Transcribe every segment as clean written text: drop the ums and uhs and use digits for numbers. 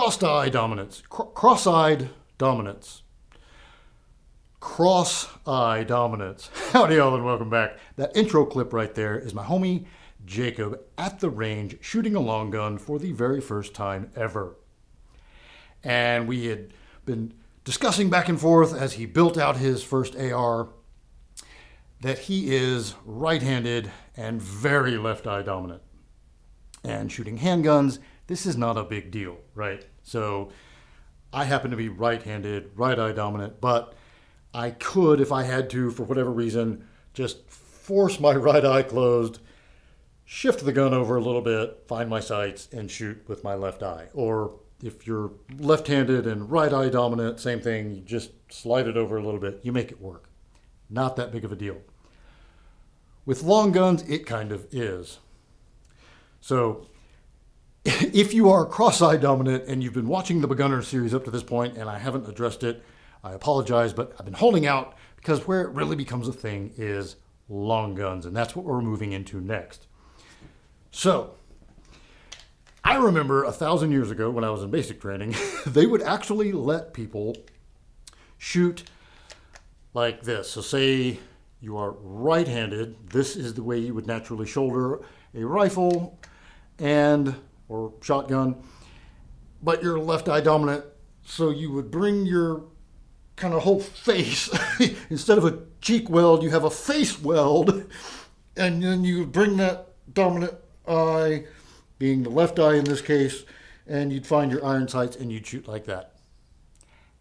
Cross-eye dominance. Cross-eyed dominance. Cross-eye dominance. Howdy y'all and welcome back. That intro clip right there is my homie Jacob at the range shooting a long gun for the very first time ever. And we had been discussing back and forth as he built out his first AR that he is right-handed and very left-eye dominant. And shooting handguns, this is not a big deal, right? So I happen to be right-handed, right-eye dominant, but I could, if I had to, for whatever reason, just force my right eye closed, shift the gun over a little bit, find my sights, and shoot with my left eye. Or if you're left-handed and right-eye dominant, same thing, you just slide it over a little bit, you make it work. Not that big of a deal. With long guns, it kind of is. So if you are cross-eye dominant and you've been watching the BeGunners series up to this point and I haven't addressed it, I apologize, but I've been holding out because where it really becomes a thing is long guns, and that's what we're moving into next. So I remember 1,000 years ago when I was in basic training, they would actually let people shoot like this. So say you are right-handed, this is the way you would naturally shoulder a rifle or shotgun, but you're left-eye dominant, so you would bring your kind of whole face, instead of a cheek weld, you have a face weld, and then you bring that dominant eye, being the left eye in this case, and you'd find your iron sights and you'd shoot like that.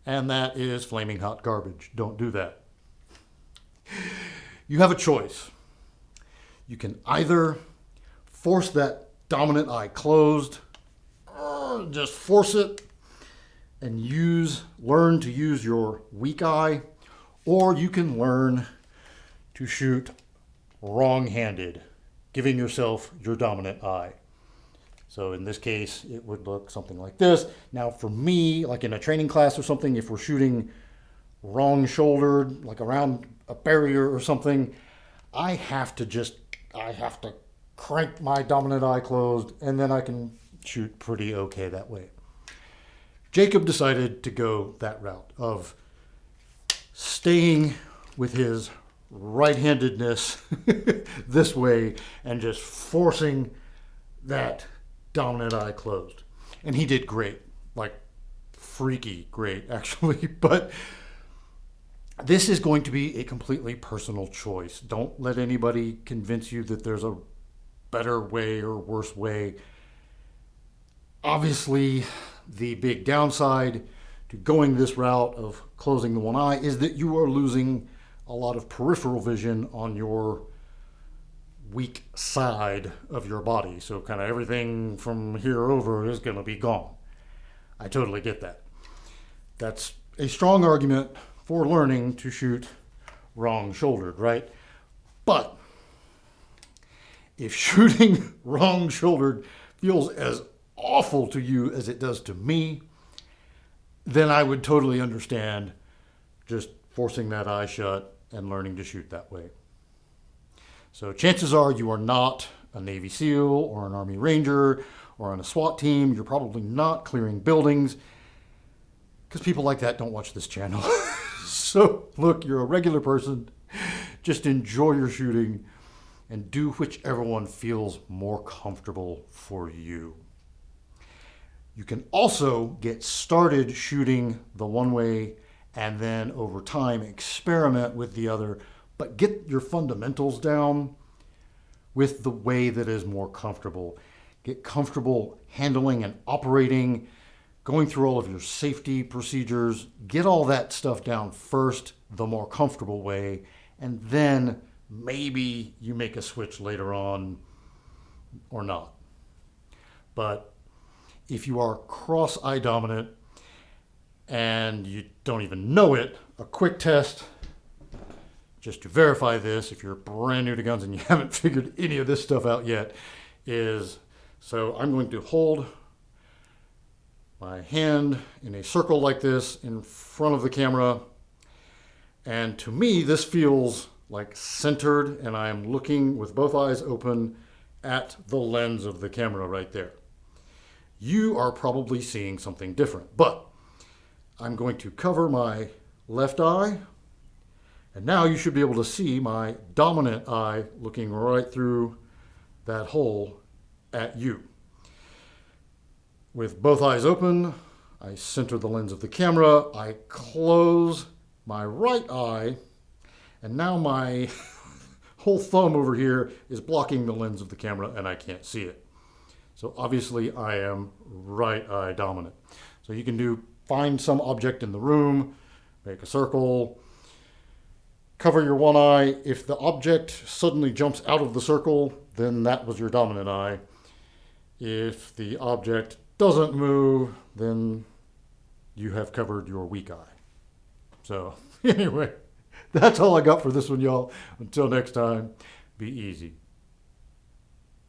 And that is flaming hot garbage. Don't do that. You have a choice. You can either force that dominant eye closed, just force it, and learn to use your weak eye, or you can learn to shoot wrong-handed, giving yourself your dominant eye. So in this case, it would look something like this. Now for me, like in a training class or something, if we're shooting wrong-shouldered, like around a barrier or something, I have to crank my dominant eye closed, and then I can shoot pretty okay that way. Jacob decided to go that route of staying with his right-handedness this way and just forcing that dominant eye closed. And he did great, like freaky great actually, but this is going to be a completely personal choice. Don't let anybody convince you that there's a better way or worse way. Obviously, the big downside to going this route of closing the one eye is that you are losing a lot of peripheral vision on your weak side of your body. So kind of everything from here over is going to be gone. I totally get that. That's a strong argument for learning to shoot wrong-shouldered, right? But if shooting wrong-shouldered feels as awful to you as it does to me, then I would totally understand just forcing that eye shut and learning to shoot that way. So chances are you are not a Navy SEAL or an Army Ranger or on a SWAT team. You're probably not clearing buildings, because people like that don't watch this channel. So look, you're a regular person. Just enjoy your shooting and do whichever one feels more comfortable for you. You can also get started shooting the one way and then over time experiment with the other, but get your fundamentals down with the way that is more comfortable. Get comfortable handling and operating, going through all of your safety procedures. Get all that stuff down first, the more comfortable way, and then maybe you make a switch later on or not. But if you are cross-eye dominant and you don't even know it, a quick test just to verify this, if you're brand new to guns and you haven't figured any of this stuff out yet, is, so I'm going to hold my hand in a circle like this in front of the camera, and to me this feels like centered, and I am looking with both eyes open at the lens of the camera right there. you are probably seeing something different. But I'm going to cover my left eye, and now you should be able to see my dominant eye looking right through that hole at you. With both eyes open, I center the lens of the camera, I close my right eye, and now my whole thumb over here is blocking the lens of the camera and I can't see it. So obviously I am right eye dominant. So you can find some object in the room, make a circle, cover your one eye. If the object suddenly jumps out of the circle, then that was your dominant eye. If the object doesn't move, then you have covered your weak eye. So anyway, that's all I got for this one, y'all. Until next time, be easy.